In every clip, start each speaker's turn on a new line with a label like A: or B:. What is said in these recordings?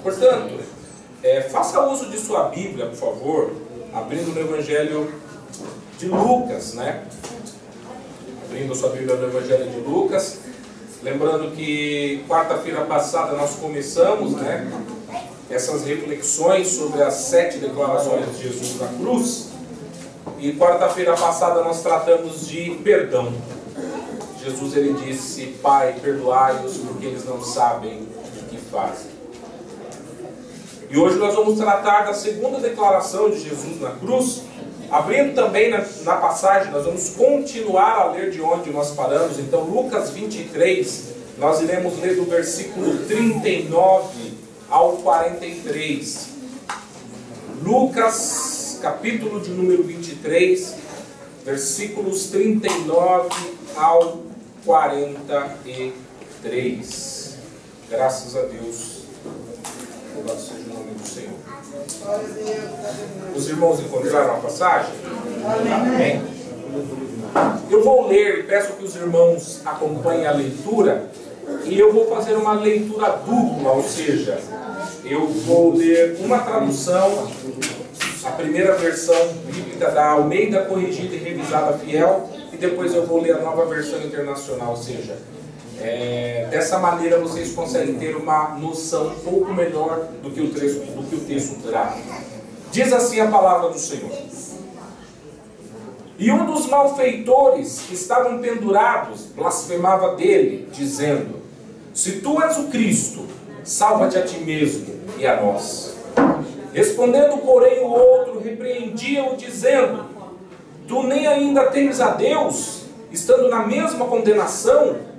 A: Portanto, faça uso de sua Bíblia, por favor, abrindo no Evangelho de Lucas, né? Abrindo sua Bíblia no Evangelho de Lucas. Lembrando que quarta-feira passada nós começamos, né, essas reflexões sobre as 7 declarações de Jesus na cruz. E quarta-feira passada nós tratamos de perdão. Jesus, ele disse: Pai, perdoai-os porque eles não sabem o que fazem. E hoje nós vamos tratar da segunda declaração de Jesus na cruz. Abrindo também na passagem, nós vamos continuar a ler de onde nós paramos. Então, Lucas 23, nós iremos ler do versículo 39 ao 43. Lucas, capítulo de número 23, versículos 39 ao 43. Graças a Deus. Louvado seja o nome do Senhor. Os irmãos encontraram a passagem? Amém. Eu vou ler e peço que os irmãos acompanhem a leitura. E eu vou fazer uma leitura dupla, ou seja, eu vou ler uma tradução, a primeira versão bíblica da Almeida Corrigida e Revisada Fiel, e depois eu vou ler a nova versão internacional, ou seja, dessa maneira vocês conseguem ter uma noção um pouco melhor do que o texto traz. Diz assim a palavra do Senhor: E um dos malfeitores que estavam pendurados blasfemava dele, dizendo: Se tu és o Cristo, salva-te a ti mesmo e a nós. Respondendo, porém, o outro repreendia-o, dizendo: Tu nem ainda temes a Deus, estando na mesma condenação?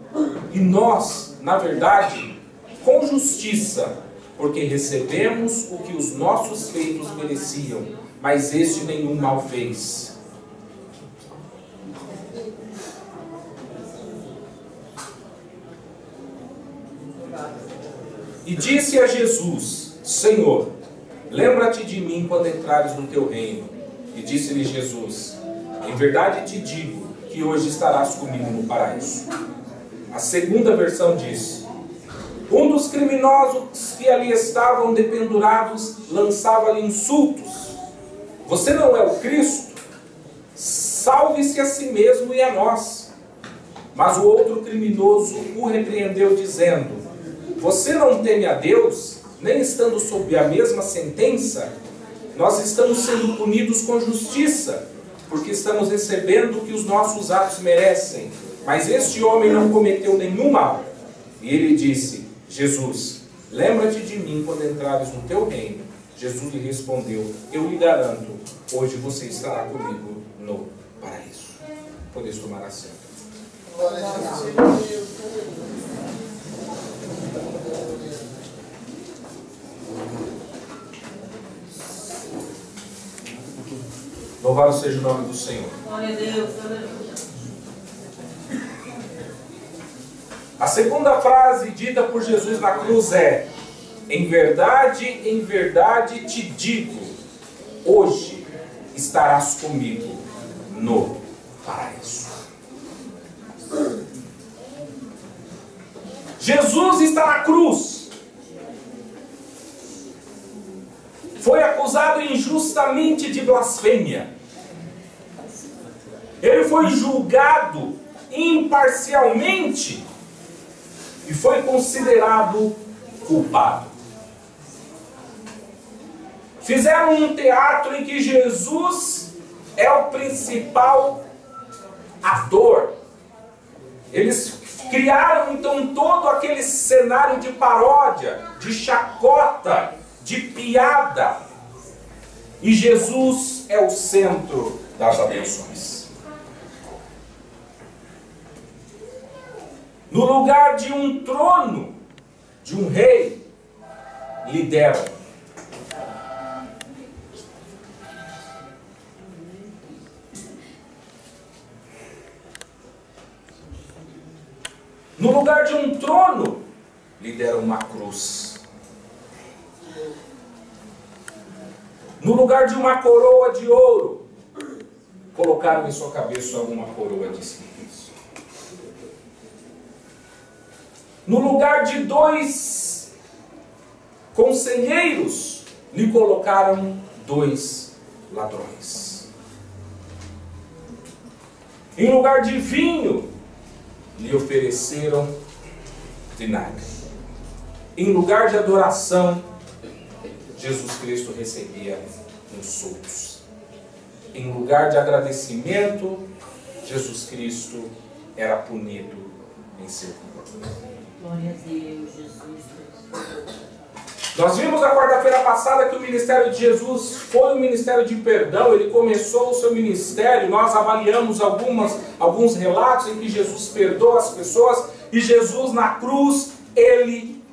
A: E nós, na verdade, com justiça, porque recebemos o que os nossos feitos mereciam, mas este nenhum mal fez. E disse a Jesus: Senhor, lembra-te de mim quando entrares no teu reino. E disse-lhe Jesus: Em verdade te digo que hoje estarás comigo no paraíso. A segunda versão diz: Um dos criminosos que ali estavam dependurados lançava-lhe insultos: Você não é o Cristo? Salve-se a si mesmo e a nós. Mas o outro criminoso o repreendeu, dizendo: Você não teme a Deus, nem estando sob a mesma sentença? Nós estamos sendo punidos com justiça, porque estamos recebendo o que os nossos atos merecem. Mas este homem não cometeu nenhum mal. E ele disse: Jesus, lembra-te de mim quando entrares no teu reino. Jesus lhe respondeu: Eu lhe garanto, hoje você estará comigo no paraíso. Podeis tomar assento. Louvado seja o nome do Senhor.
B: Glória a Deus.
A: A segunda frase dita por Jesus na cruz é: em verdade te digo, hoje estarás comigo no paraíso. Jesus está na cruz. Foi acusado injustamente de blasfêmia. Ele foi julgado imparcialmente e foi considerado culpado. Fizeram um teatro em que Jesus é o principal ator. Eles criaram então todo aquele cenário de paródia, de chacota, de piada. E Jesus é o centro das atenções. No lugar de um trono, de um rei, lhe deram. No lugar de um trono, lhe deram uma cruz. No lugar de uma coroa de ouro, colocaram em sua cabeça uma coroa de espinhos. No lugar de 2 conselheiros lhe colocaram 2 ladrões. Em lugar de vinho, lhe ofereceram vinagre. Em lugar de adoração, Jesus Cristo recebia insultos. Em lugar de agradecimento, Jesus Cristo era punido em seu corpo.
B: Glória a Deus, Jesus.
A: Nós vimos na quarta-feira passada que o ministério de Jesus foi um ministério de perdão. Ele começou o seu ministério. Nós avaliamos alguns relatos em que Jesus perdoa as pessoas. E Jesus na cruz, ele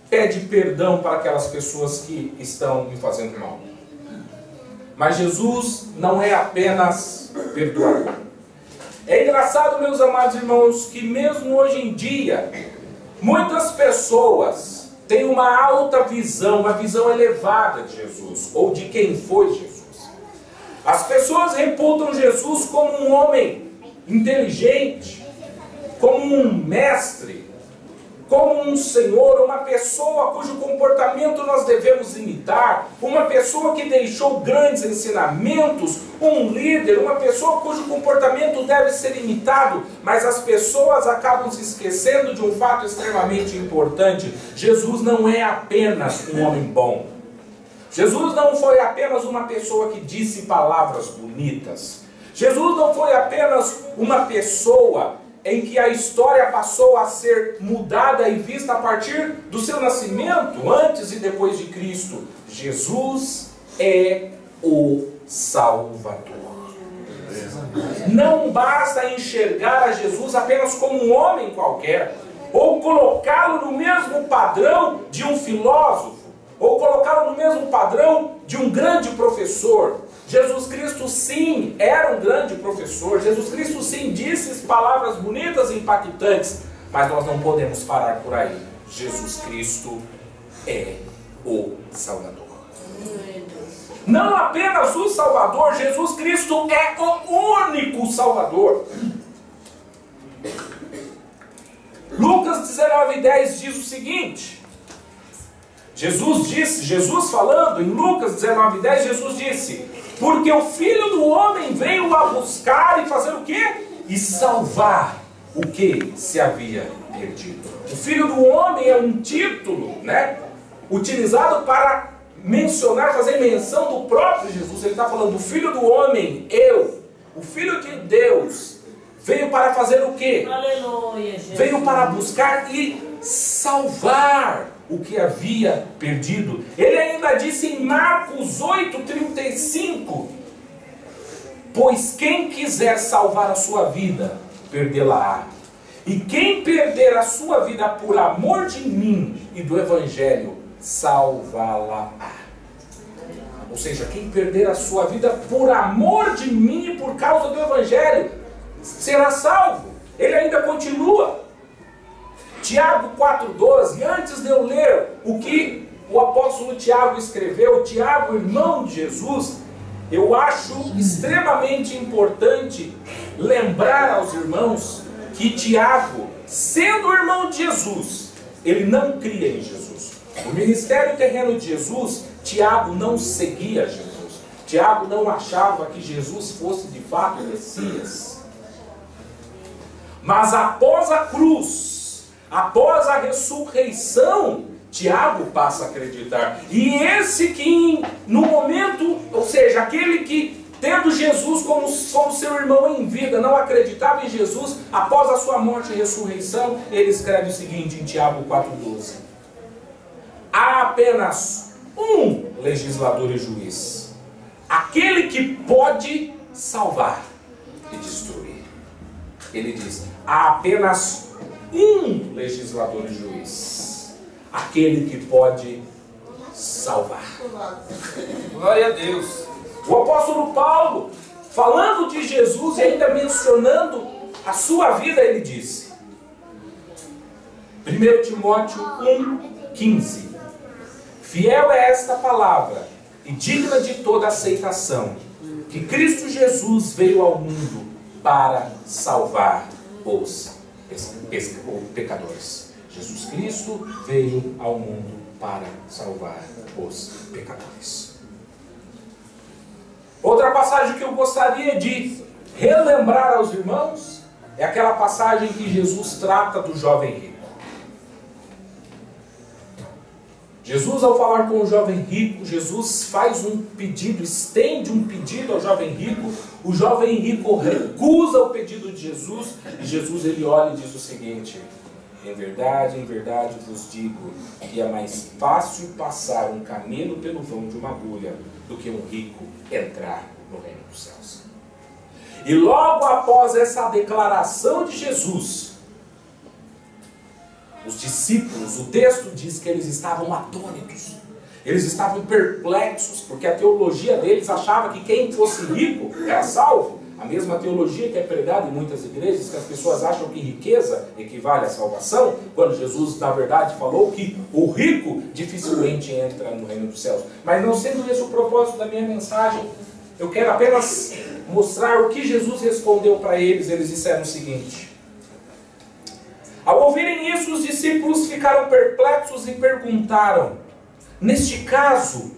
A: pede perdão para aquelas pessoas que estão me fazendo mal. Mas Jesus não é apenas perdoador. É engraçado, meus amados irmãos, que mesmo hoje em dia, muitas pessoas têm uma alta visão, uma visão elevada de Jesus, ou de quem foi Jesus. As pessoas reputam Jesus como um homem inteligente, como um mestre, como um senhor, uma pessoa cujo comportamento nós devemos imitar, uma pessoa que deixou grandes ensinamentos, um líder, uma pessoa cujo comportamento deve ser imitado, mas as pessoas acabam se esquecendo de um fato extremamente importante. Jesus não é apenas um homem bom. Jesus não foi apenas uma pessoa que disse palavras bonitas. Jesus não foi apenas uma pessoa em que a história passou a ser mudada e vista a partir do seu nascimento, antes e depois de Cristo. Jesus é o Salvador. Não basta enxergar a Jesus apenas como um homem qualquer, ou colocá-lo no mesmo padrão de um filósofo, ou colocá-lo no mesmo padrão de um grande professor. Jesus Cristo sim era um grande professor, Jesus Cristo sim disse palavras bonitas e impactantes, mas nós não podemos parar por aí. Jesus Cristo é o Salvador. Não apenas o Salvador, Jesus Cristo é o único Salvador. Lucas 19:10 diz o seguinte: Jesus falando em Lucas 19:10, Jesus disse: porque o Filho do Homem veio a buscar e fazer o quê? E salvar o que se havia perdido. O Filho do Homem é um título, né, utilizado para mencionar, fazer menção do próprio Jesus. Ele está falando, o Filho do Homem, o Filho de Deus, veio para fazer o quê?
B: Aleluia, Jesus.
A: Veio para buscar e salvar o que havia perdido. Ele ainda disse em Marcos 8:35, pois quem quiser salvar a sua vida, perdê-la-á. E quem perder a sua vida por amor de mim e do Evangelho, salvá-la-á. Ou seja, quem perder a sua vida por amor de mim e por causa do Evangelho, será salvo. Ele ainda continua. Tiago 4:12, antes de eu ler o que o apóstolo Tiago escreveu, Tiago, irmão de Jesus, eu acho extremamente importante lembrar aos irmãos que Tiago, sendo irmão de Jesus, ele não cria em Jesus. O ministério terreno de Jesus, Tiago não seguia Jesus. Tiago não achava que Jesus fosse de fato o Messias. Mas após a cruz, após a ressurreição, Tiago passa a acreditar. E esse que no momento, ou seja, aquele que tendo Jesus como seu irmão em vida, não acreditava em Jesus, após a sua morte e ressurreição, ele escreve o seguinte em Tiago 4:12. Há apenas um legislador e juiz, aquele que pode salvar e destruir. Ele diz, há apenas um legislador e juiz, aquele que pode salvar.
C: Glória a Deus.
A: O apóstolo Paulo, falando de Jesus e ainda mencionando a sua vida, ele disse, 1 Timóteo 1:15, fiel é esta palavra e digna de toda aceitação, que Cristo Jesus veio ao mundo para salvar os pecadores. Jesus Cristo veio ao mundo para salvar os pecadores. Outra passagem que eu gostaria de relembrar aos irmãos é aquela passagem que Jesus trata do jovem rico. Jesus, ao falar com o jovem rico, Jesus faz um pedido, estende um pedido ao jovem rico. O jovem rico recusa o pedido de Jesus, e Jesus ele olha e diz o seguinte: em verdade vos digo que é mais fácil passar um camelo pelo vão de uma agulha do que um rico entrar no reino dos céus. E logo após essa declaração de Jesus, os discípulos, o texto diz que eles estavam atônitos, eles estavam perplexos, porque a teologia deles achava que quem fosse rico era salvo. A mesma teologia que é pregada em muitas igrejas, que as pessoas acham que riqueza equivale à salvação, quando Jesus, na verdade, falou que o rico dificilmente entra no reino dos céus. Mas não sendo esse o propósito da minha mensagem, eu quero apenas mostrar o que Jesus respondeu para eles. Eles disseram o seguinte: ao ouvirem isso, os discípulos ficaram perplexos e perguntaram: neste caso,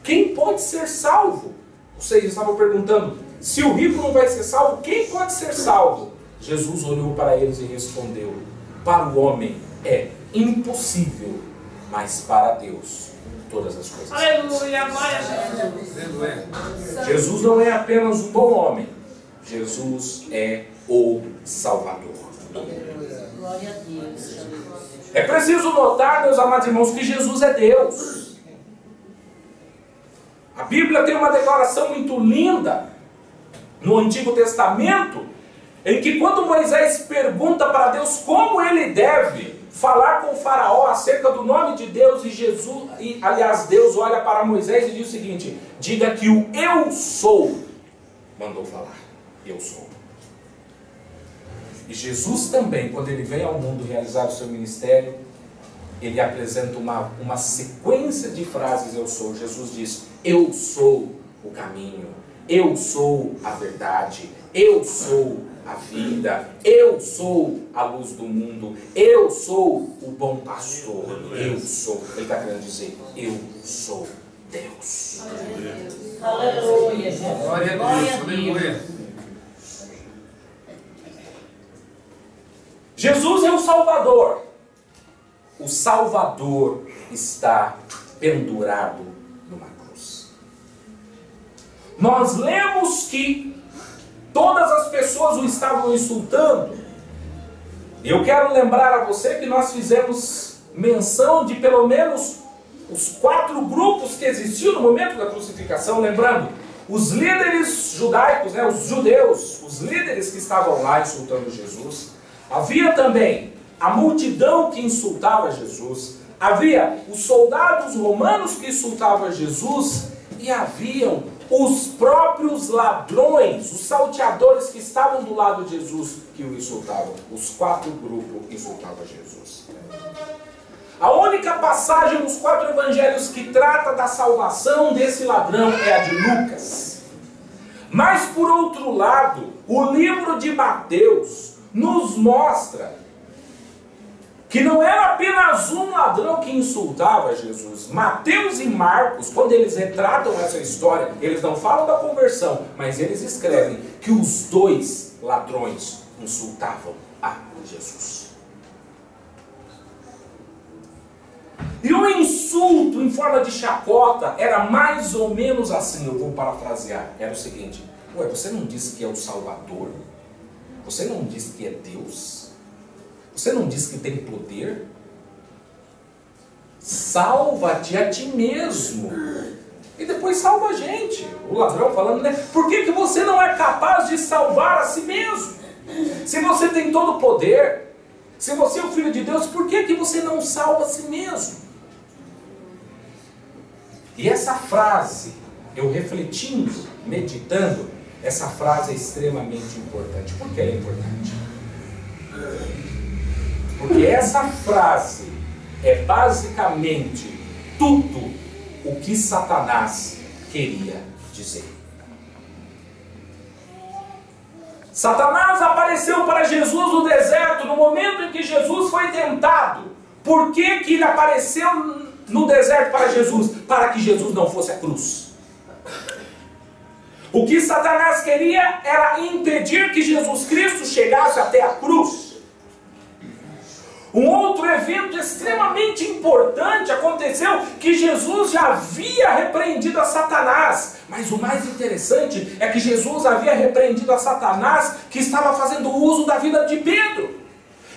A: quem pode ser salvo? Ou seja, estavam perguntando: se o rico não vai ser salvo, quem pode ser salvo? Jesus olhou para eles e respondeu: para o homem é impossível, mas para Deus todas as coisas.
B: Aleluia, glória a Deus.
A: Jesus não é apenas um bom homem, Jesus é o Salvador.
B: Glória a Deus.
A: É preciso notar, meus amados irmãos, que Jesus é Deus. A Bíblia tem uma declaração muito linda no Antigo Testamento, em que quando Moisés pergunta para Deus como ele deve falar com o faraó acerca do nome de Deus, aliás, Deus olha para Moisés e diz o seguinte: diga que o eu sou mandou falar. Eu sou. E Jesus também, quando ele vem ao mundo realizar o seu ministério, ele apresenta uma sequência de frases: eu sou. Jesus diz: eu sou o caminho, eu sou a verdade, eu sou a vida, eu sou a luz do mundo, eu sou o bom pastor, eu sou. Ele está querendo dizer: eu sou Deus.
B: Aleluia, Jesus.
C: Glória a Deus, aleluia.
A: Jesus é o Salvador. O Salvador está pendurado numa cruz. Nós lemos que todas as pessoas o estavam insultando. E eu quero lembrar a você que nós fizemos menção de pelo menos os 4 grupos que existiam no momento da crucificação. Lembrando, os líderes judaicos, os judeus, os líderes que estavam lá insultando Jesus. Havia também a multidão que insultava Jesus. Havia os soldados romanos que insultavam Jesus. E haviam os próprios ladrões, os salteadores que estavam do lado de Jesus, que o insultavam. Os 4 grupos insultavam Jesus. A única passagem nos 4 evangelhos que trata da salvação desse ladrão é a de Lucas. Mas por outro lado, o livro de Mateus nos mostra que não era apenas um ladrão que insultava Jesus. Mateus e Marcos, quando eles retratam essa história, eles não falam da conversão, mas eles escrevem que os 2 ladrões insultavam a Jesus. E o insulto em forma de chacota era mais ou menos assim, eu vou parafrasear. Era o seguinte: ué, você não disse que é o Salvador? Você não disse que é Deus? Você não disse que tem poder? Salva-te a ti mesmo. E depois salva a gente. O ladrão falando, né? Por que você não é capaz de salvar a si mesmo? Se você tem todo o poder, se você é o Filho de Deus, por que você não salva a si mesmo? E essa frase, eu refletindo, meditando, essa frase é extremamente importante. Por que ela é importante? Porque essa frase é basicamente tudo o que Satanás queria dizer. Satanás apareceu para Jesus no deserto no momento em que Jesus foi tentado. Por que ele apareceu no deserto para Jesus? Para que Jesus não fosse à cruz. O que Satanás queria era impedir que Jesus Cristo chegasse até a cruz. Um outro evento extremamente importante aconteceu, que Jesus já havia repreendido a Satanás. Mas o mais interessante é que Jesus havia repreendido a Satanás que estava fazendo uso da vida de Pedro.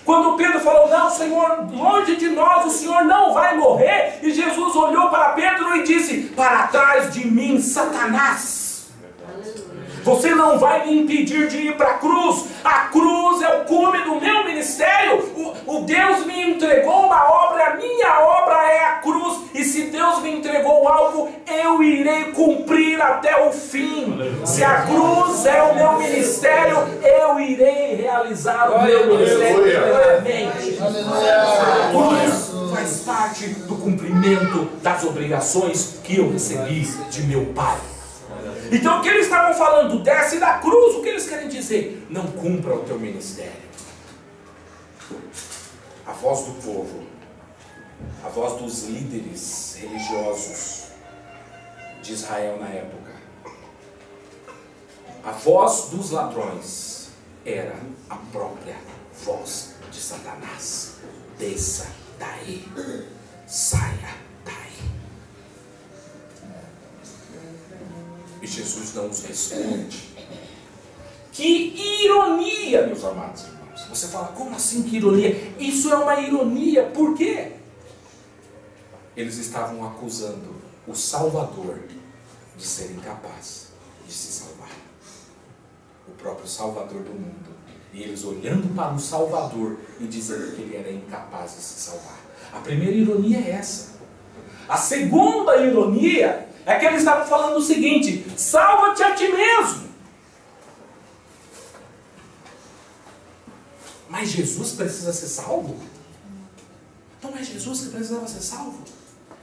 A: Quando Pedro falou, não, Senhor, longe de nós, o Senhor não vai morrer. E Jesus olhou para Pedro e disse, para trás de mim, Satanás. Você não vai me impedir de ir para a cruz. A cruz é o cume do meu ministério. O Deus me entregou uma obra, a minha obra é a cruz. E se Deus me entregou algo, eu irei cumprir até o fim. Se a cruz é o meu ministério, eu irei realizar o meu ministério plenamente. A cruz faz parte do cumprimento das obrigações que eu recebi de meu Pai. Então o que eles estavam falando? Desce da cruz. O que eles querem dizer? Não cumpra o teu ministério. A voz do povo, a voz dos líderes religiosos de Israel na época, a voz dos ladrões era a própria voz de Satanás. Desça daí, saia daí. E Jesus não os responde. Que ironia, meus amados irmãos. Você fala, como assim que ironia? Isso é uma ironia, por quê? Eles estavam acusando o Salvador de ser incapaz de se salvar. O próprio Salvador do mundo. E eles olhando para o Salvador e dizendo que ele era incapaz de se salvar. A primeira ironia é essa. A segunda ironia é que eles estavam falando o seguinte, salva-te a ti mesmo. Mas Jesus precisa ser salvo? Não é Jesus que precisava ser salvo.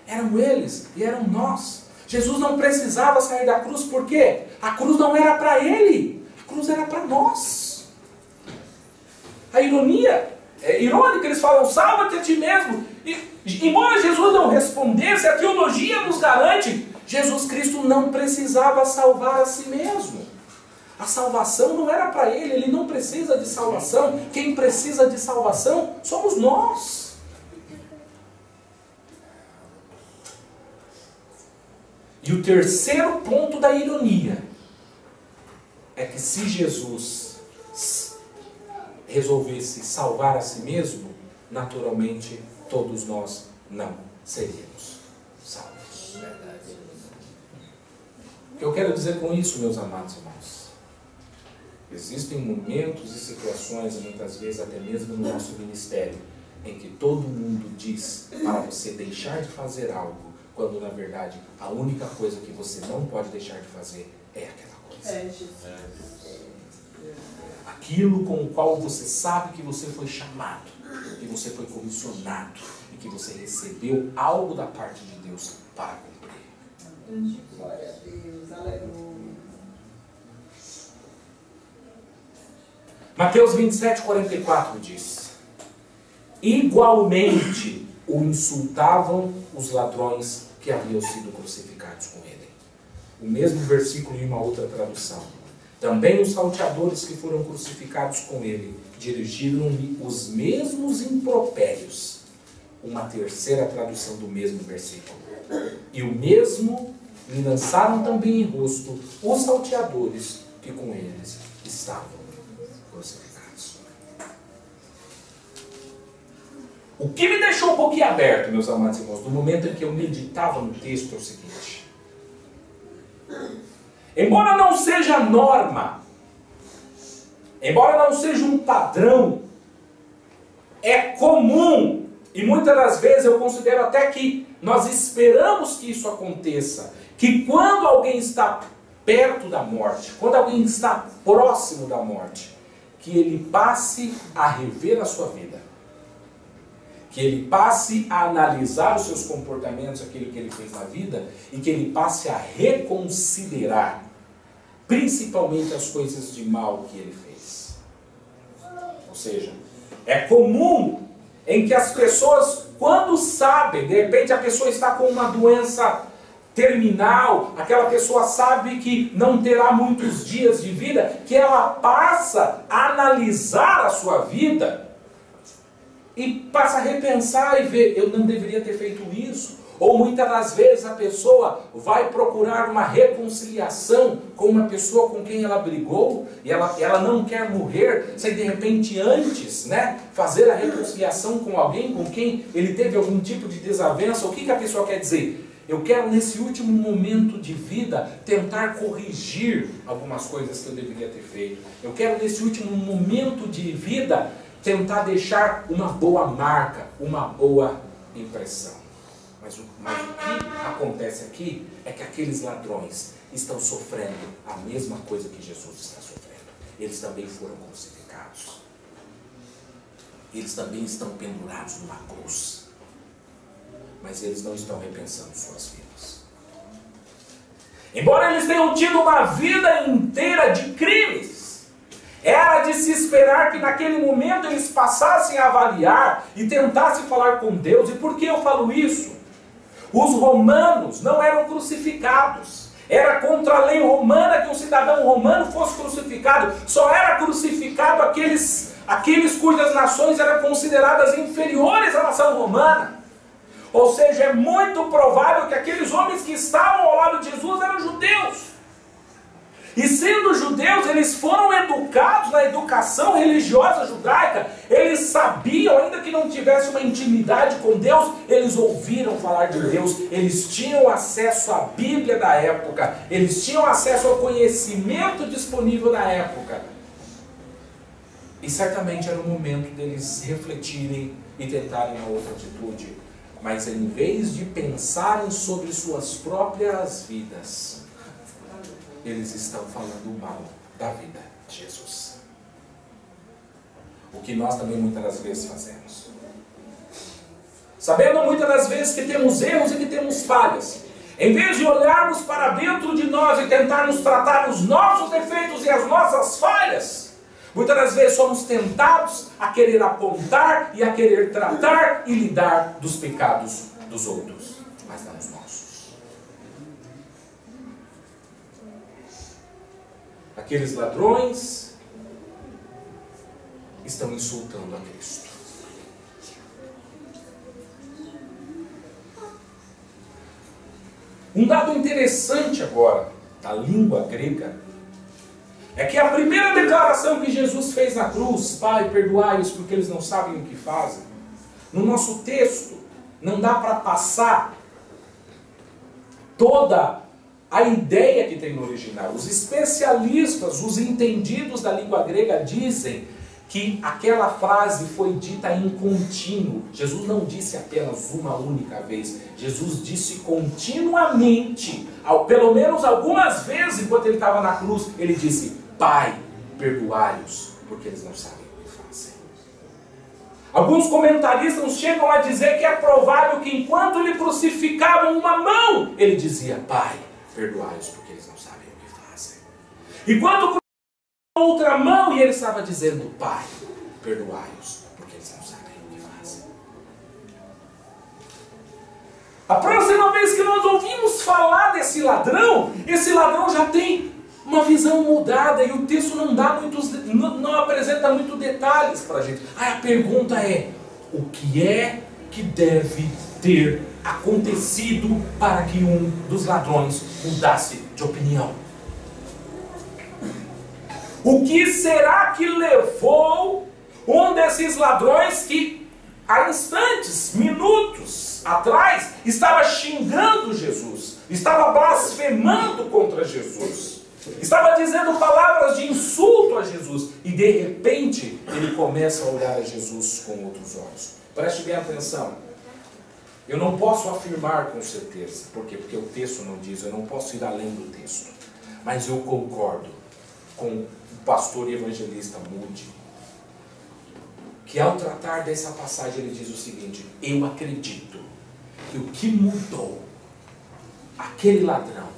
A: Eram eles e eram nós. Jesus não precisava sair da cruz, por quê? A cruz não era para ele, a cruz era para nós. A ironia é irônica, eles falam, salva-te a ti mesmo. E, embora Jesus não respondesse, a teologia nos garante, Jesus Cristo não precisava salvar a si mesmo. A salvação não era para ele, ele não precisa de salvação. Quem precisa de salvação somos nós. E o terceiro ponto da ironia é que se Jesus resolvesse salvar a si mesmo, naturalmente todos nós não seríamos salvos. O que eu quero dizer com isso, meus amados irmãos? Existem momentos e situações, muitas vezes até mesmo no nosso ministério, em que todo mundo diz para você deixar de fazer algo, quando na verdade a única coisa que você não pode deixar de fazer é aquela coisa. Aquilo com o qual você sabe que você foi chamado, que você foi comissionado e que você recebeu algo da parte de Deus para cumprir.
B: Glória a Deus, aleluia.
A: Mateus 27:44 diz: igualmente o insultavam os ladrões que haviam sido crucificados com ele. O mesmo versículo em uma outra tradução. Também os salteadores que foram crucificados com ele dirigiram-lhe os mesmos impropérios. Uma terceira tradução do mesmo versículo. E o mesmo lhe lançaram também em rosto os salteadores que com eles estavam crucificados. O que me deixou um pouquinho aberto, meus amados irmãos, no momento em que eu meditava no texto é o seguinte. Embora não seja norma, embora não seja um padrão, é comum, e muitas das vezes eu considero até que nós esperamos que isso aconteça, que quando alguém está perto da morte, quando alguém está próximo da morte, que ele passe a rever a sua vida, que ele passe a analisar os seus comportamentos, aquilo que ele fez na vida, e que ele passe a reconsiderar, principalmente as coisas de mal que ele fez. Ou seja, é comum em que as pessoas quando sabem, de repente a pessoa está com uma doença terminal, aquela pessoa sabe que não terá muitos dias de vida, que ela passa a analisar a sua vida e passa a repensar e ver, eu não deveria ter feito isso. Ou muitas das vezes a pessoa vai procurar uma reconciliação com uma pessoa com quem ela brigou, e ela não quer morrer sem de repente antes, fazer a reconciliação com alguém com quem ele teve algum tipo de desavença. O que a pessoa quer dizer? Eu quero nesse último momento de vida tentar corrigir algumas coisas que eu deveria ter feito. Eu quero nesse último momento de vida tentar deixar uma boa marca, uma boa impressão. Mas o que acontece aqui é que aqueles ladrões estão sofrendo a mesma coisa que Jesus está sofrendo. Eles também foram crucificados. Eles também estão pendurados numa cruz. Mas eles não estão repensando suas vidas. Embora eles tenham tido uma vida inteira de crimes, era de se esperar que naquele momento eles passassem a avaliar e tentassem falar com Deus. E por que eu falo isso? Os romanos não eram crucificados. Era contra a lei romana que um cidadão romano fosse crucificado. Só era crucificado aqueles cujas nações eram consideradas inferiores à nação romana. Ou seja, é muito provável que aqueles homens que estavam ao lado de Jesus eram judeus. E sendo judeus, eles foram educados na educação religiosa judaica. Eles sabiam, ainda que não tivessem uma intimidade com Deus, eles ouviram falar de Deus. Eles tinham acesso à Bíblia da época. Eles tinham acesso ao conhecimento disponível da época. E certamente era o momento deles refletirem e tentarem uma outra atitude. Mas em vez de pensarem sobre suas próprias vidas, eles estão falando mal da vida de Jesus. O que nós também muitas das vezes fazemos. Sabendo muitas das vezes que temos erros e que temos falhas, em vez de olharmos para dentro de nós e tentarmos tratar os nossos defeitos e as nossas falhas, muitas das vezes somos tentados a querer apontar e a querer tratar e lidar dos pecados dos outros, mas não os nossos. Aqueles ladrões estão insultando a Cristo. Um dado interessante agora da língua grega é que a primeira declaração que Jesus fez na cruz, Pai, perdoai-os porque eles não sabem o que fazem, no nosso texto não dá para passar toda a ideia que tem no original. Os especialistas, os entendidos da língua grega dizem que aquela frase foi dita em contínuo. Jesus não disse apenas uma única vez. Jesus disse continuamente. Pelo menos algumas vezes, enquanto ele estava na cruz, ele disse, Pai, perdoai-os, porque eles não sabem o que fazem. Alguns comentaristas chegam a dizer que é provável que enquanto lhe crucificavam uma mão, ele dizia, Pai, perdoai-os, porque eles não sabem o que fazem. E quando outra mão, e ele estava dizendo, Pai, perdoai-os, porque eles não sabem o que fazem. A próxima vez que nós ouvimos falar desse ladrão, esse ladrão já tem uma visão mudada e o texto não apresenta muitos detalhes para a gente. Aí a pergunta é, o que é que deve ter acontecido para que um dos ladrões mudasse de opinião? O que será que levou um desses ladrões que há instantes, minutos atrás, estava xingando Jesus, estava blasfemando contra Jesus, estava dizendo palavras de insulto a Jesus, e de repente ele começa a olhar a Jesus com outros olhos? Preste bem atenção. Eu não posso afirmar com certeza. Por quê? Porque o texto não diz, eu não posso ir além do texto. Mas eu concordo com o pastor e evangelista Moody, que ao tratar dessa passagem ele diz o seguinte, eu acredito que o que mudou aquele ladrão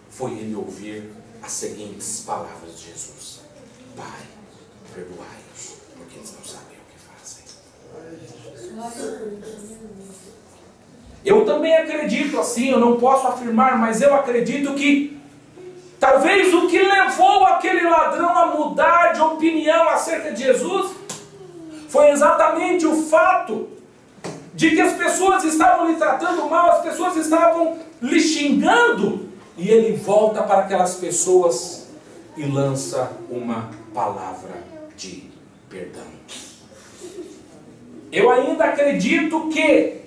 A: foi ele ouvir as seguintes palavras de Jesus. Pai, perdoai-os, porque eles não sabem o que fazem. Eu também acredito assim, eu não posso afirmar, mas eu acredito que talvez o que levou aquele ladrão a mudar de opinião acerca de Jesus foi exatamente o fato de que as pessoas estavam lhe tratando mal, as pessoas estavam lhe xingando, e ele volta para aquelas pessoas e lança uma palavra de perdão. Eu ainda acredito que,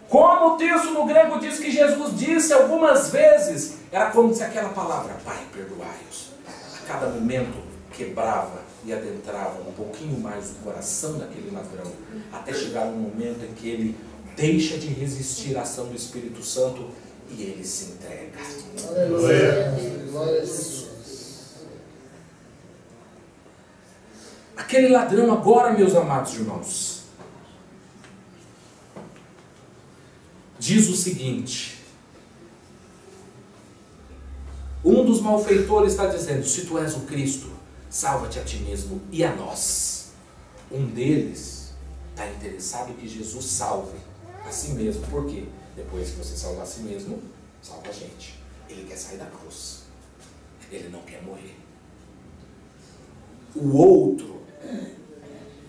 A: como o texto no grego diz que Jesus disse algumas vezes, era como se aquela palavra, Pai, perdoai-os, a cada momento quebrava e adentrava um pouquinho mais o coração daquele ladrão, até chegar um momento em que ele deixa de resistir à ação do Espírito Santo e ele se entrega.
D: Aleluia. Glória a Jesus.
A: Aquele ladrão agora, meus amados irmãos, diz o seguinte: um dos malfeitores está dizendo, se tu és o Cristo, salva-te a ti mesmo e a nós. Um deles está interessado que Jesus salve a si mesmo. Por quê? Depois que você salvar a si mesmo, salva a gente. Ele quer sair da cruz. Ele não quer morrer. O outro,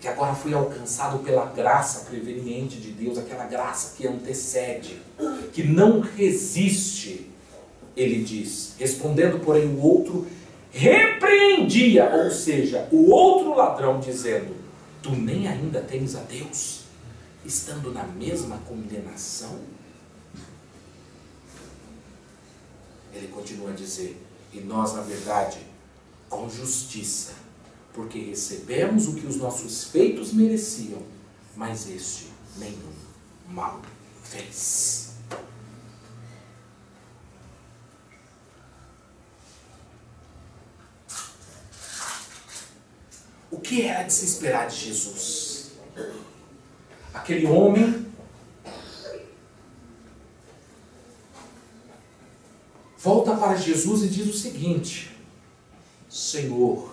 A: que agora foi alcançado pela graça preveniente de Deus, aquela graça que antecede, que não resiste, ele diz, respondendo porém o outro, repreendia, ou seja, o outro ladrão dizendo, tu nem ainda temes a Deus, estando na mesma condenação? Ele continua a dizer, e nós na verdade, com justiça, porque recebemos o que os nossos feitos mereciam, mas este nenhum mal fez. O que era de se esperar de Jesus? Aquele homem volta para Jesus e diz o seguinte, Senhor,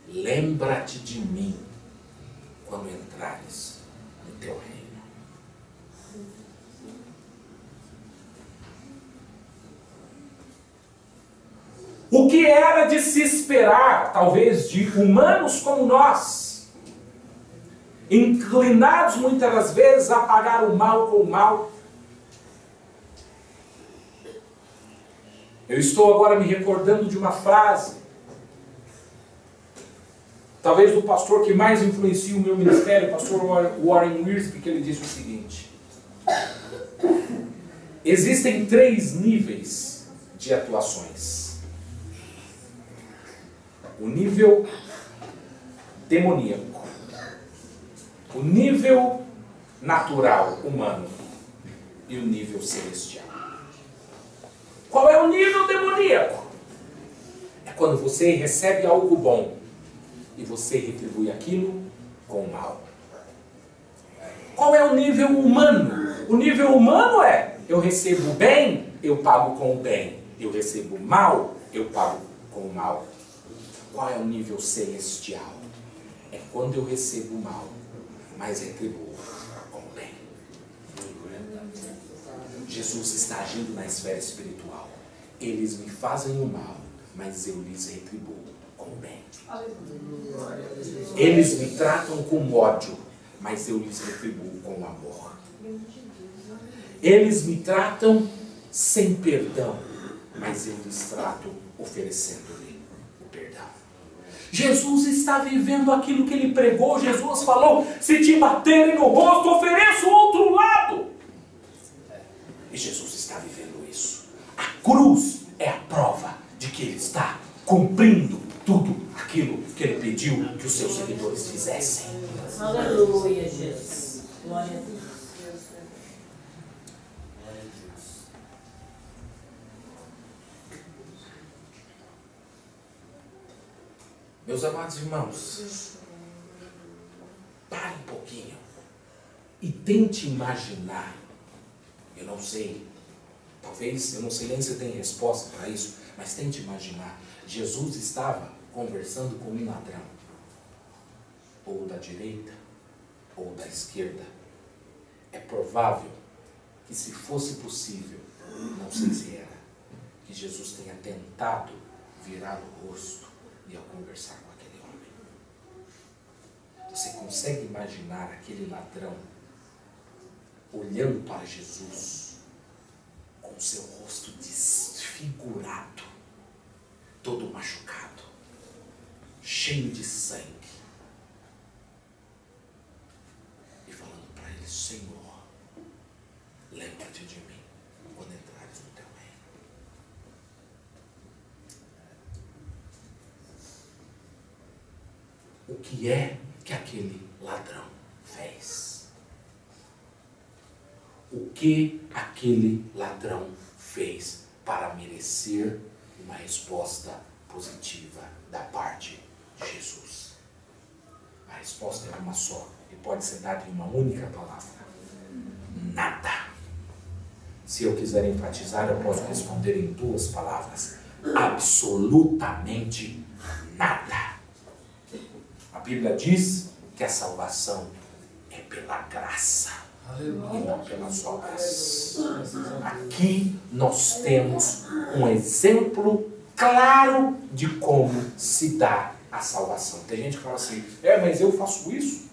A: lembra-te de mim quando entrares no teu reino. O que era de se esperar, talvez, de humanos como nós, inclinados muitas das vezes a pagar o mal com o mal? Eu estou agora me recordando de uma frase, talvez do pastor que mais influencia o meu ministério, o pastor Warren Wiersbe, que ele disse o seguinte: existem 3 níveis de atuações. O nível demoníaco, o nível natural, humano, e o nível celestial. Qual é o nível demoníaco? É quando você recebe algo bom e você retribui aquilo com o mal. Qual é o nível humano? O nível humano é, eu recebo bem, eu pago com o bem. Eu recebo mal, eu pago com o mal. Qual é o nível celestial? É quando eu recebo o mal, mas retribuo com o bem. Jesus está agindo na esfera espiritual. Eles me fazem o mal, mas eu lhes retribuo com o bem. Eles me tratam com ódio, mas eu lhes retribuo com amor. Eles me sem perdão, mas eu lhes trato oferecendo-lhe o perdão. Jesus está vivendo aquilo que ele pregou. Jesus falou: se te baterem no rosto, ofereça o outro lado. E Jesus está vivendo isso. A cruz é a prova de que ele está cumprindo tudo aquilo que ele pediu que os seus seguidores fizessem.
E: Aleluia, Jesus. Glória a Deus.
A: Meus amados irmãos, pare um pouquinho e tente imaginar. Eu não sei, talvez, eu não sei nem se tem resposta para isso, mas tente imaginar. Jesus estava conversando com um ladrão. ou da direita, ou da esquerda. É provável que, se fosse possível, não sei se era, que Jesus tenha tentado virar o rosto e ao conversar com aquele homem. Você consegue imaginar aquele ladrão olhando para Jesus com seu rosto desfigurado, todo machucado, cheio de sangue, e falando para ele: Senhor, lembra-te de mim quando entrares no teu reino. O que é que aquele ladrão fez? O que aquele ladrão fez para merecer uma resposta positiva da parte de Jesus? A resposta é uma só e pode ser dada em uma única palavra: nada. Se eu quiser enfatizar, eu posso responder em duas palavras: absolutamente nada. A Bíblia diz que a salvação é pela graça e não pelas obras. Aqui nós temos um exemplo claro de como se dá a salvação. Tem gente que fala assim: mas eu faço isso,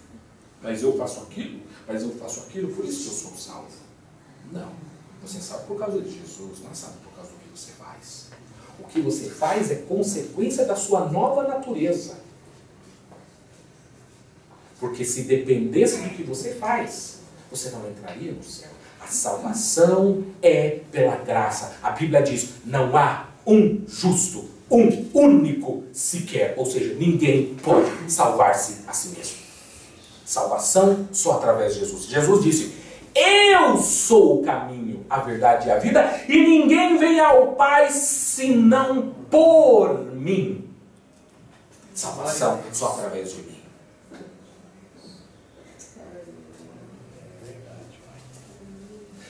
A: mas eu faço aquilo, mas eu faço aquilo, por isso que eu sou salvo. Não, você sabe por causa de Jesus, não sabe por causa do que você faz. O que você faz é consequência da sua nova natureza. Porque se dependesse do que você faz, você não entraria no céu. A salvação é pela graça. A Bíblia diz: não há um justo, um único sequer. Ou seja, ninguém pode salvar-se a si mesmo. Salvação só através de Jesus. Jesus disse: eu sou o caminho, a verdade e a vida, e ninguém vem ao Pai senão por mim. Salvação só através de mim.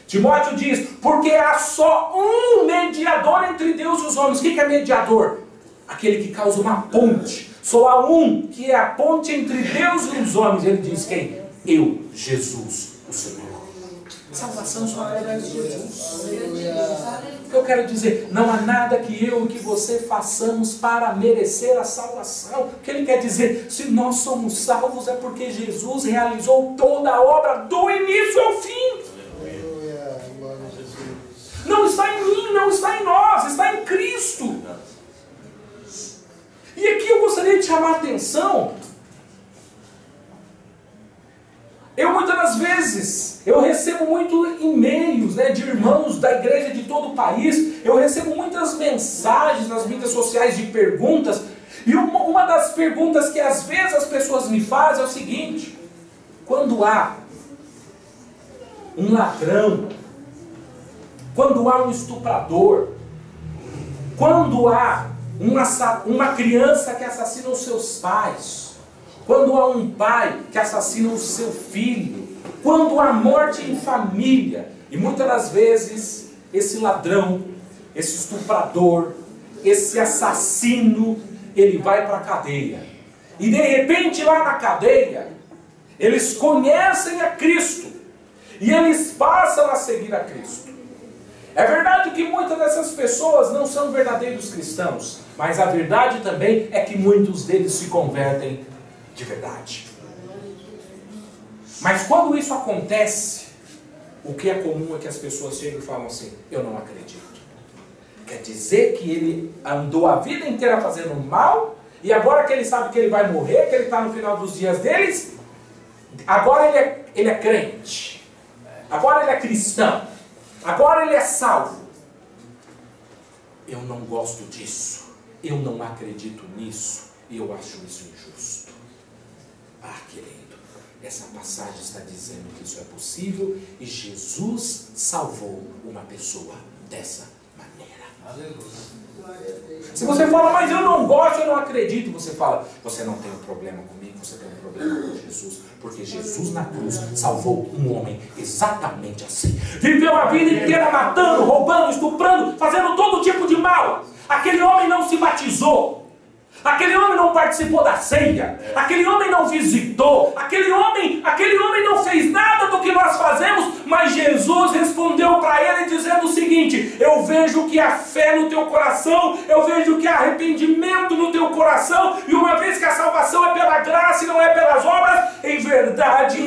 A: Timóteo diz: porque há só um mediador entre Deus e os homens. O que é mediador? Aquele que causa uma ponte. Só há um que é a ponte entre Deus e os homens. Ele diz quem? Eu, Jesus, o Senhor. Salvação só através de Jesus. O que eu quero dizer? Não há nada que eu e que você façamos para merecer a salvação. O que ele quer dizer? Se nós somos salvos é porque Jesus realizou toda a obra do início ao fim. Não está em mim, não está em nós, está em Cristo. E aqui eu gostaria de chamar a atenção. Muitas das vezes, eu recebo muitos e-mails, de irmãos da igreja de todo o país. Eu recebo muitas mensagens nas mídias sociais de perguntas. E uma das perguntas que às vezes as pessoas me fazem é o seguinte: quando há um ladrão, quando há um estuprador, quando há uma criança que assassina os seus pais, quando há um pai que assassina o seu filho, quando há morte em família, e muitas das vezes esse ladrão, esse estuprador, esse assassino, ele vai para a cadeia. E de repente lá na cadeia, eles conhecem a Cristo e eles passam a seguir a Cristo. É verdade que muitas dessas pessoas não são verdadeiros cristãos, mas a verdade também é que muitos deles se convertem de verdade. Mas quando isso acontece, o que é comum é que as pessoas chegam e falam assim: eu não acredito. Quer dizer que ele andou a vida inteira fazendo mal, e agora que ele sabe que ele vai morrer, que ele está no final dos dias deles, agora ele é crente, agora ele é cristão, agora ele é salvo. Eu não gosto disso, eu não acredito nisso, e eu acho isso injusto. Ah, querido, essa passagem está dizendo que isso é possível, e Jesus salvou uma pessoa dessa maneira.
C: Aleluia.
A: Se você fala: mas eu não gosto, eu não acredito, você fala: você não tem um problema comigo, você tem um problema com Jesus, porque Jesus na cruz salvou um homem exatamente assim. Viveu a vida inteira matando, roubando, estuprando, fazendo todo tipo de mal. Aquele homem não se batizou. Aquele homem não participou da ceia. Aquele homem não visitou. Aquele homem não fez nada do que nós fazemos. Mas Jesus respondeu para ele dizendo o seguinte: eu vejo que há fé no teu coração. Eu vejo que há arrependimento no teu coração. E uma vez que a salvação é pela graça e não é pelas obras, em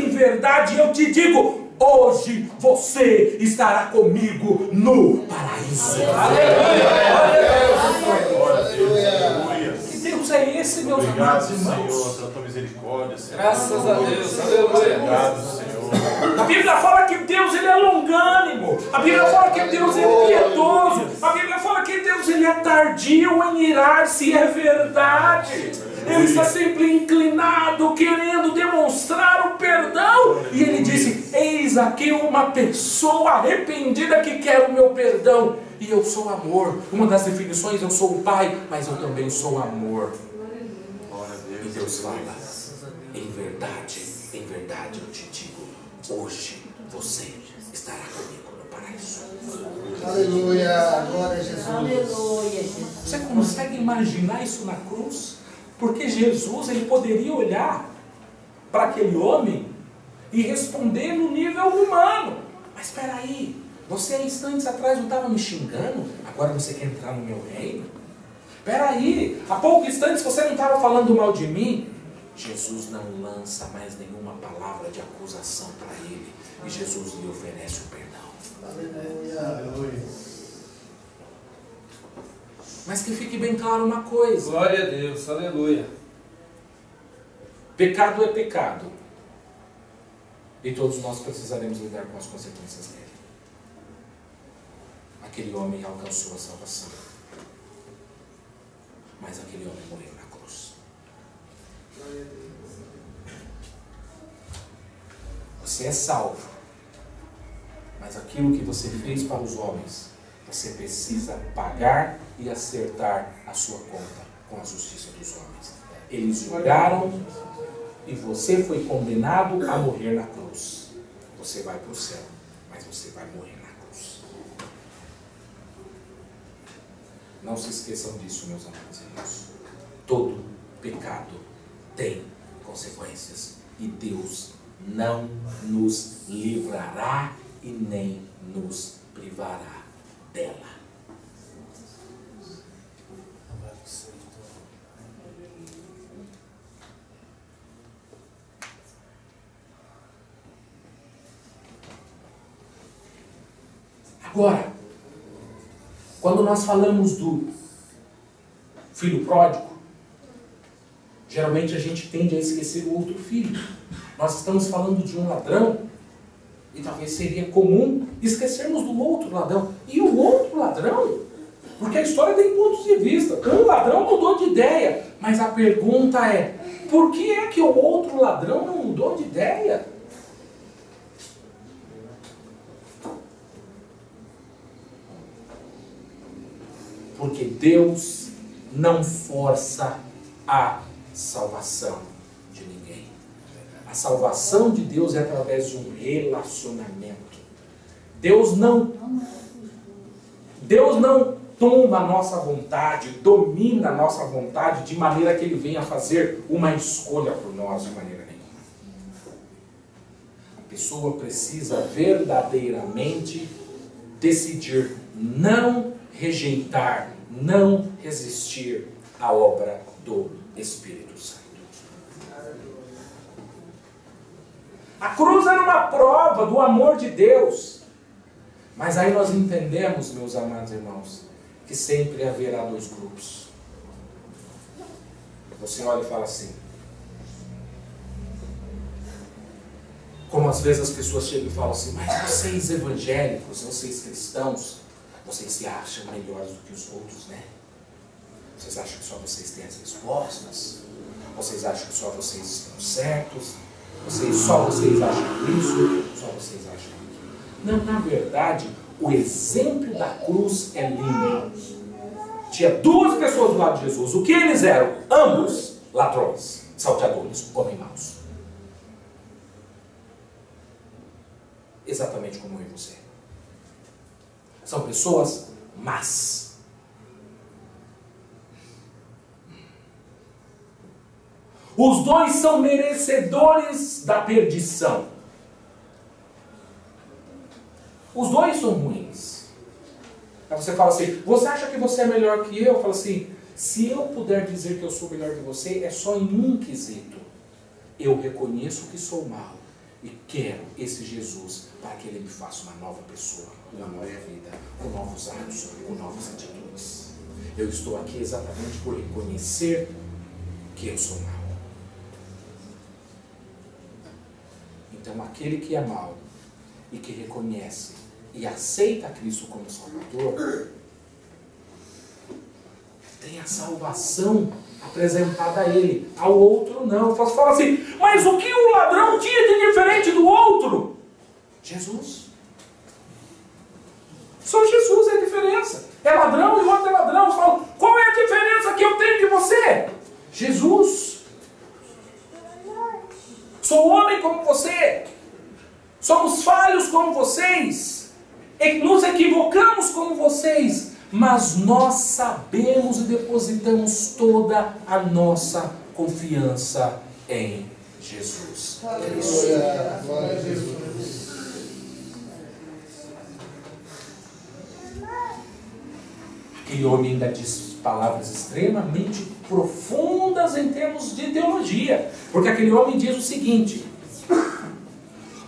A: verdade eu te digo: hoje você estará comigo no paraíso. Que Deus é esse, meus amados irmãos?
F: Senhor, pela tua misericórdia, Senhor.
C: Graças a Deus. Aleluia.
F: Obrigado, Senhor.
A: A Bíblia fala que Deus ele é longânimo. A Bíblia fala que Deus ele é piedoso. A Bíblia fala que Deus ele é tardio em irar-se. É verdade. Ele está sempre inclinado, querendo demonstrar o perdão. E ele disse: eis aqui uma pessoa arrependida que quer o meu perdão. E eu sou amor. Uma das definições: eu sou o Pai, mas eu também sou amor. E Deus fala: em verdade eu te digo, hoje você estará comigo no paraíso.
D: Aleluia, glória a Jesus.
E: Aleluia, Jesus.
A: Você consegue imaginar isso na cruz? Porque Jesus ele poderia olhar para aquele homem e responder no nível humano. Mas espera aí, você há instantes atrás não estava me xingando? Agora você quer entrar no meu reino? Espera aí, há poucos instantes você não estava falando mal de mim? Jesus não lança mais nenhuma palavra de acusação para ele. E Jesus lhe oferece o perdão.
D: Aleluia.
A: Mas que fique bem claro uma coisa:
C: Glória a Deus. Aleluia.
A: pecado é pecado. E todos nós precisaremos lidar com as consequências dele. Aquele homem alcançou a salvação. Mas aquele homem morreu na cruz. Você é salvo. Mas aquilo que você fez para os homens, você precisa pagar e acertar a sua conta com a justiça dos homens. Eles julgaram e você foi condenado a morrer na cruz. Você vai para o céu, mas você vai morrer na cruz. Não se esqueçam disso, meus amados irmãos. Todo pecado tem consequências e Deus não nos livrará e nem nos privará dela. Agora, quando nós falamos do filho pródigo, geralmente a gente tende a esquecer o outro filho. Nós estamos falando de um ladrão, e talvez seria comum esquecermos do outro ladrão. E o outro ladrão? Porque a história tem pontos de vista. Um ladrão mudou de ideia, mas a pergunta é: por que é que o outro ladrão não mudou de ideia? Porque Deus não força a salvação de ninguém. A salvação de Deus é através de um relacionamento. Deus não toma a nossa vontade, domina a nossa vontade de maneira que Ele venha fazer uma escolha por nós de maneira nenhuma. A pessoa precisa verdadeiramente decidir não rejeitar, não resistir à obra do Espírito Santo. A cruz era uma prova do amor de Deus. Mas aí nós entendemos, meus amados irmãos, que sempre haverá dois grupos. Você olha e fala assim, como às vezes as pessoas chegam e falam assim: mas vocês evangélicos, vocês cristãos, vocês se acham melhores do que os outros, né? Vocês acham que só vocês têm as respostas? Vocês acham que só vocês estão certos? Só vocês acham isso? Só vocês acham aquilo? Não, na verdade, o exemplo da cruz é lindo. Tinha duas pessoas do lado de Jesus. O que eles eram? Ambos ladrões, salteadores, homens maus. Exatamente como eu e você. São pessoas más. Os dois são merecedores da perdição. Os dois são ruins. Aí você fala assim, você acha que você é melhor que eu? Eu falo assim, se eu puder dizer que eu sou melhor que você, é só em um quesito. Eu reconheço que sou mau e quero esse Jesus para que ele me faça uma nova pessoa, uma nova vida, com novos atos, com novas atitudes. Eu estou aqui exatamente por reconhecer que eu sou mau. Então aquele que é mau e que reconhece e aceita Cristo como Salvador, tem a salvação apresentada a ele, ao outro não. Você fala assim, mas o que o ladrão tinha de diferente do outro? Jesus. Só Jesus é a diferença. É ladrão e o outro é ladrão. Você fala, qual é a diferença que eu tenho de você? Jesus. Sou homem como você. Somos falhos como vocês. Nos equivocamos como vocês. Mas nós sabemos e depositamos toda a nossa confiança em Jesus.
D: Aleluia. Glória a Jesus.
A: Aquele homem ainda diz palavras extremamente profundas em termos de teologia. Porque aquele homem diz o seguinte: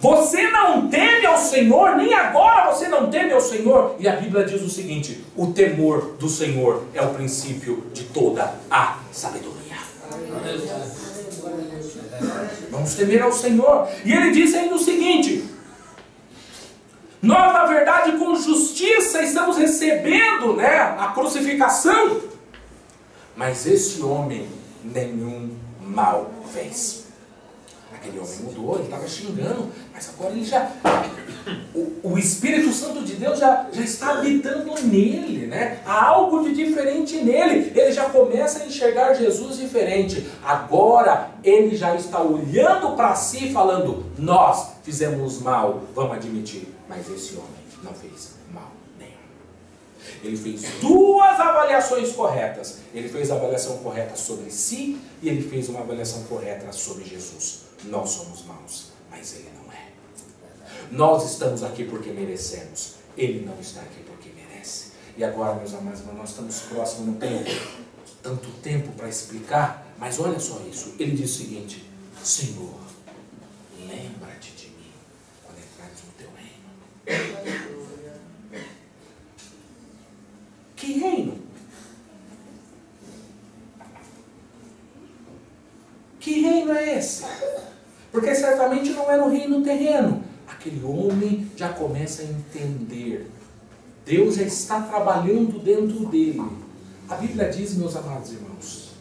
A: você não teme ao Senhor, nem agora você não teme ao Senhor. E a Bíblia diz o seguinte: o temor do Senhor é o princípio de toda a sabedoria. Vamos temer ao Senhor. E ele diz ainda o seguinte: nós na verdade com justiça estamos recebendo, a crucificação, mas esse homem nenhum mal fez. Aquele homem mudou, ele estava xingando, mas agora ele já... O Espírito Santo de Deus já está habitando nele, Há algo de diferente nele. Ele já começa a enxergar Jesus diferente. Agora ele já está olhando para si falando, nós fizemos mal, vamos admitir, mas esse homem não fez mal nenhum. Ele fez duas avaliações corretas. Ele fez a avaliação correta sobre si e ele fez uma avaliação correta sobre Jesus. Nós somos maus, mas ele não é. Nós estamos aqui porque merecemos. Ele não está aqui porque merece. E agora, meus amados, nós estamos próximos, não tenho tanto tempo para explicar, mas olha só isso. Ele diz o seguinte: Senhor, lembra-te de mim quando entrares no teu reino. Que reino? Que reino é esse? Porque certamente não era um reino terreno. Aquele homem já começa a entender. Deus já está trabalhando dentro dele. A Bíblia diz, meus amados irmãos,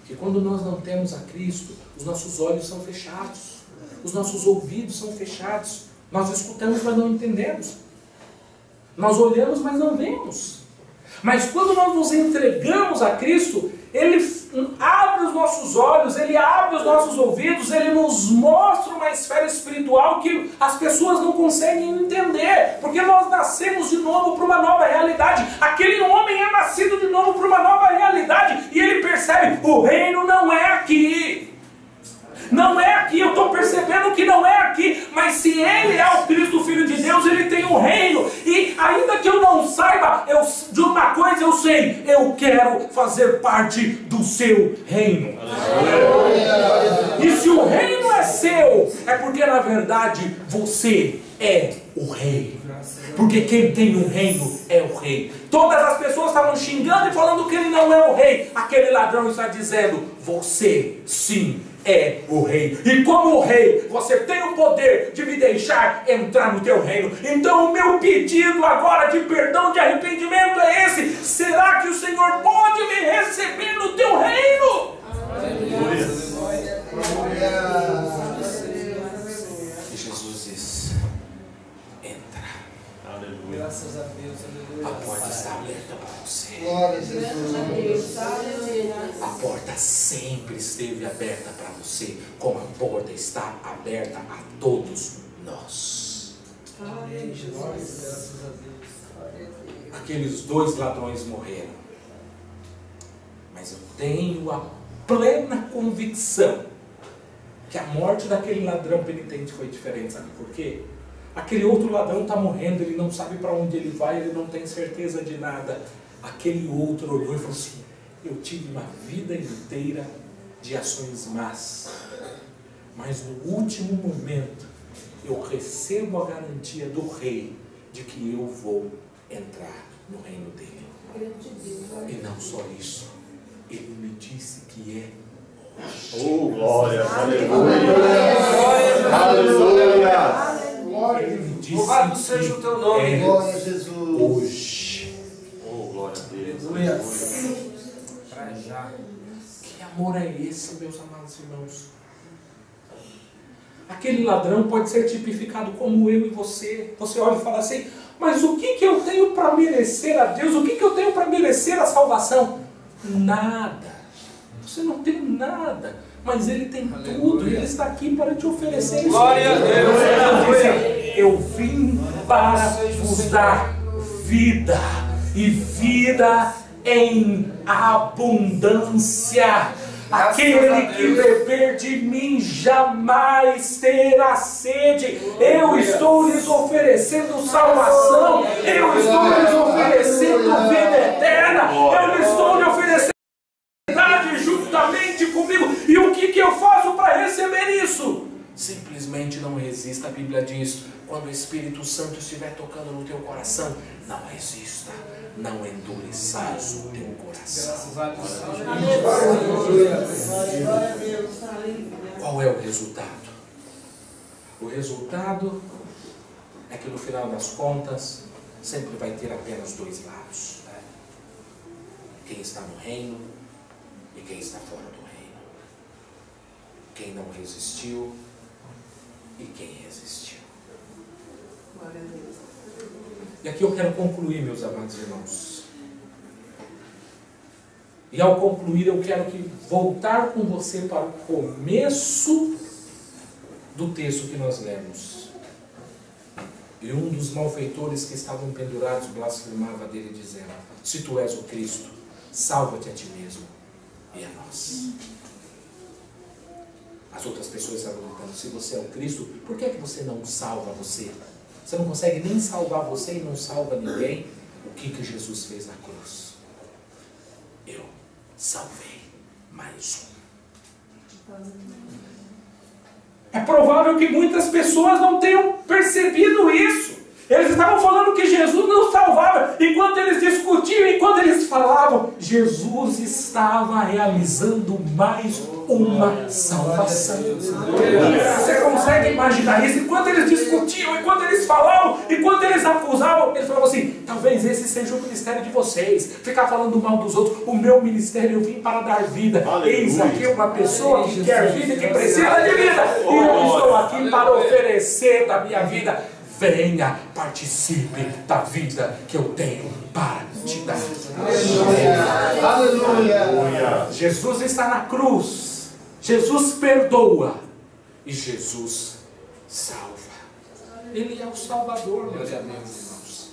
A: que quando nós não temos a Cristo, os nossos olhos são fechados, os nossos ouvidos são fechados. Nós escutamos, mas não entendemos. Nós olhamos, mas não vemos. Mas quando nós nos entregamos a Cristo, Ele abre os nossos olhos, Ele abre os nossos ouvidos, Ele nos mostra uma esfera espiritual que as pessoas não conseguem entender, porque nós nascemos de novo para uma nova realidade. Aquele homem é nascido de novo para uma nova realidade, e ele percebe, o reino não é aqui. Não é aqui, eu estou percebendo que não é aqui, mas se Ele é o Cristo, Filho de Deus, Ele tem um reino, e ainda que eu não saiba, de uma coisa eu sei, eu quero fazer parte do seu reino. E se o reino é seu, é porque na verdade você é o rei. Porque quem tem um reino é o rei. Todas as pessoas estavam xingando e falando que ele não é o rei. Aquele ladrão está dizendo, você sim é o rei. E como o rei, você tem o poder de me deixar entrar no teu reino. Então o meu pedido agora de perdão, de arrependimento é esse. Será que o Senhor pode me receber no teu reino?
F: Aleluia.
A: E Jesus diz, entra.
F: Aleluia.
C: Graças a Deus, aleluia.
A: A porta está aberta para você.
D: Glória a Jesus.
A: A porta sempre esteve aberta para você, como a porta está aberta a todos nós.
C: Amém, Jesus. Graças a Deus.
A: Aqueles dois ladrões morreram, mas eu tenho a plena convicção que a morte daquele ladrão penitente foi diferente. Sabe por quê? Aquele outro ladrão está morrendo, ele não sabe para onde ele vai, ele não tem certeza de nada. Aquele outro olhou e falou assim: eu tive uma vida inteira de ações más, mas no último momento eu recebo a garantia do rei de que eu vou entrar no reino dele. E não só isso, ele me disse que é
F: Oh, glória, aleluia. Aleluia.
A: Ele me disse
C: Louvado seja o teu nome,
A: é
D: Glória a Jesus.
A: hoje.
F: Oh, glória a Deus.
C: Aleluia.
F: Aleluia.
C: Pra já.
A: Que amor é esse, meus amados irmãos? Aquele ladrão pode ser tipificado como eu e você. Você olha e fala assim: mas o que eu tenho para merecer a Deus? O que eu tenho para merecer a salvação? Nada. Você não tem nada, mas Ele tem tudo, e Ele está aqui para te oferecer isso.
C: Glória a Deus. Aleluia.
A: Eu vim para vos dar vida, e vida em abundância. Aquele que beber de mim jamais terá sede. Eu estou lhes oferecendo salvação, eu estou lhes oferecendo vida eterna, eu lhes estou lhe oferecendo juntamente comigo. E o que eu faço para receber isso? Simplesmente não resista. A Bíblia diz: quando o Espírito Santo estiver tocando no teu coração, não resista, não endureçais o teu coração. Qual é o resultado? O resultado é que no final das contas sempre vai ter apenas dois lados, né? Quem está no reino e quem está fora do reino. Quem não resistiu e quem resistiu. E aqui eu quero concluir, meus amados irmãos. E ao concluir eu quero voltar com você para o começo do texto que nós lemos. E um dos malfeitores que estavam pendurados blasfemava dele, dizendo: se tu és o Cristo, salva-te a ti mesmo e a nós. As outras pessoas estavam gritando: se você é o Cristo, por que você não salva você? Você não consegue nem salvar você e não salva ninguém. O que Jesus fez na cruz? Eu salvei mais um. É provável que muitas pessoas não tenham percebido isso. Eles estavam falando que Jesus não salvava. Enquanto eles discutiam, enquanto eles falavam, Jesus estava realizando mais uma salvação. Você consegue imaginar isso? Enquanto eles discutiam, enquanto eles falavam, enquanto eles acusavam, eles falavam assim: talvez esse seja o ministério de vocês, ficar falando mal dos outros. O meu ministério, eu vim para dar vida. Eis aqui uma pessoa que quer vida e que precisa de vida, e eu estou aqui para oferecer da minha vida. Venha, participe da vida que eu tenho para te dar.
D: Aleluia.
F: Aleluia.
A: Jesus está na cruz. Jesus perdoa. E Jesus salva. Ele é o Salvador, meus amigos irmãos.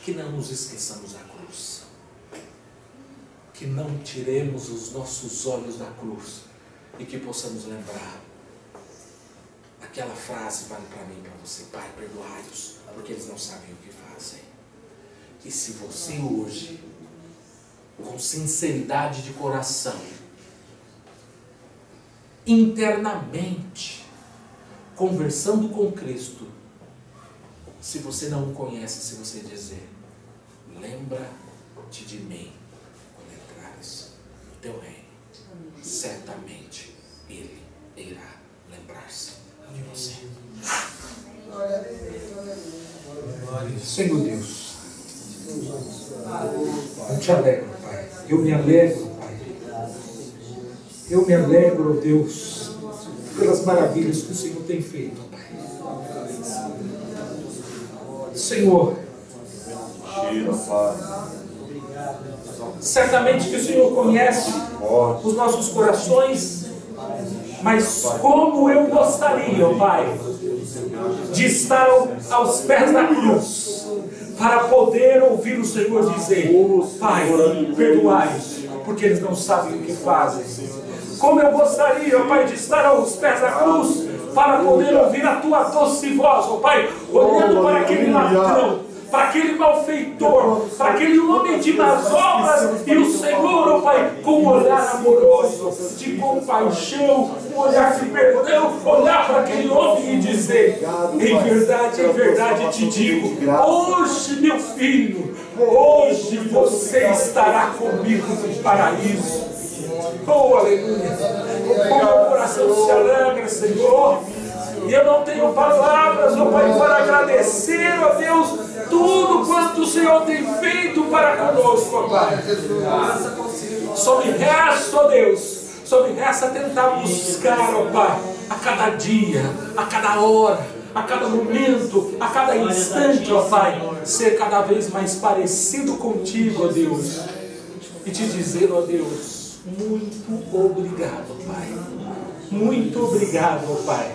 A: Que não nos esqueçamos da cruz. Que não tiremos os nossos olhos da cruz. E que possamos lembrar. Aquela frase vale para mim e para você: Pai, perdoai-os, porque eles não sabem o que fazem. E se você hoje, com sinceridade de coração, internamente, conversando com Cristo, se você não o conhece, se você dizer: lembra-te de mim quando entrares no teu reino, certamente Ele irá lembrar-se de você. Senhor Deus, eu te alegro, Pai. Eu me alegro, Pai. Eu me alegro, Deus, pelas maravilhas que o Senhor tem feito, Pai. Senhor, certamente que o Senhor conhece os nossos corações. Mas como eu gostaria, ó Pai, de estar aos pés da cruz, para poder ouvir o Senhor dizer: Pai, perdoai-os, porque eles não sabem o que fazem. Como eu gostaria, ó Pai, de estar aos pés da cruz, para poder ouvir a tua doce voz, ó Pai, olhando para aquele ladrão, para aquele malfeitor, para aquele homem de más obras, e o Senhor, ó Pai, com um olhar amoroso, de compaixão, um olhar de perdão, olhar para aquele homem e dizer: em verdade te digo, hoje, meu filho, hoje você estará comigo no paraíso. Oh, aleluia! O meu coração se alegra, Senhor. E eu não tenho palavras, ó Pai, para agradecer, ó Deus, tudo quanto o Senhor tem feito para conosco, ó Pai. Só me resta, ó Deus, só me resta tentar buscar, ó Pai, a cada dia, a cada hora, a cada momento, a cada instante, ó Pai, ser cada vez mais parecido contigo, ó Deus, e te dizer, ó Deus, muito obrigado, Pai. Muito obrigado, ó Pai.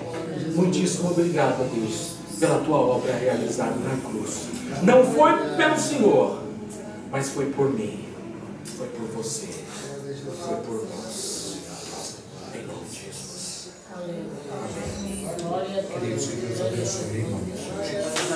A: Muitíssimo obrigado, ó Deus, pela tua obra realizada na cruz. Não foi pelo Senhor, mas foi por mim, foi por você, foi por nós. Em nome de Jesus.
E: Aleluia. Glória a Deus.
A: Queridos, que Deus abençoe em nome de Jesus.